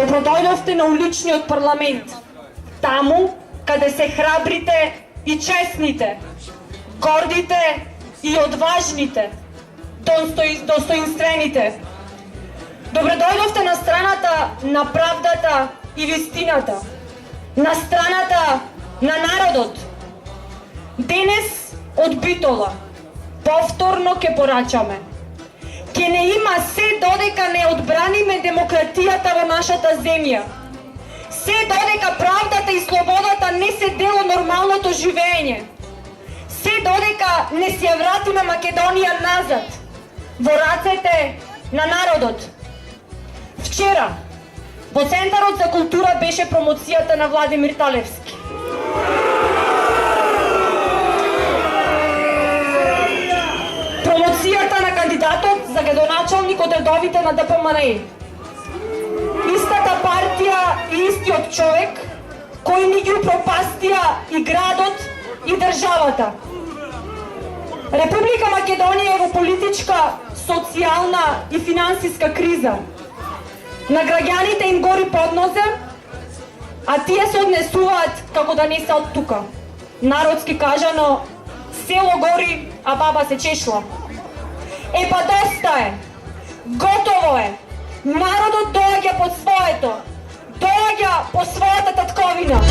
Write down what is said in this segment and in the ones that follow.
Добродојдовте на уличниот парламент, таму каде се храбрите и честните, гордите и одважните, достоинствените. Добродојдовте на страната на правдата и вистината, на страната на народот. Денес од Битола повторно ќе порачаме. Ке не има се додека не одбраниме демократијата во нашата земја. Се додека правдата и слободата не се дел од нормалното живење. Се додека не се ја вратиме Македонија назад, во рацете на народот. Вчера, во Центарот за култура беше промоцијата на Владимир Талевски. Промоцијата на кандидатот за градоначалник од редовите на ДПМНЕ. Истата партија и истиот човек кои ни ги упропастија и градот и државата. Република Македонија е во политичка, социјална и финансиска криза. На граѓаните им гори под нозе, а тие се однесуваат како да не се од тука. Народски кажано, село гори, а баба се чешла. Па доста е, готово е, народот доаѓа под своето, доаѓа по својата татковина.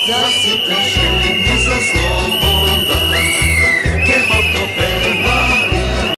Засипе ще за слово.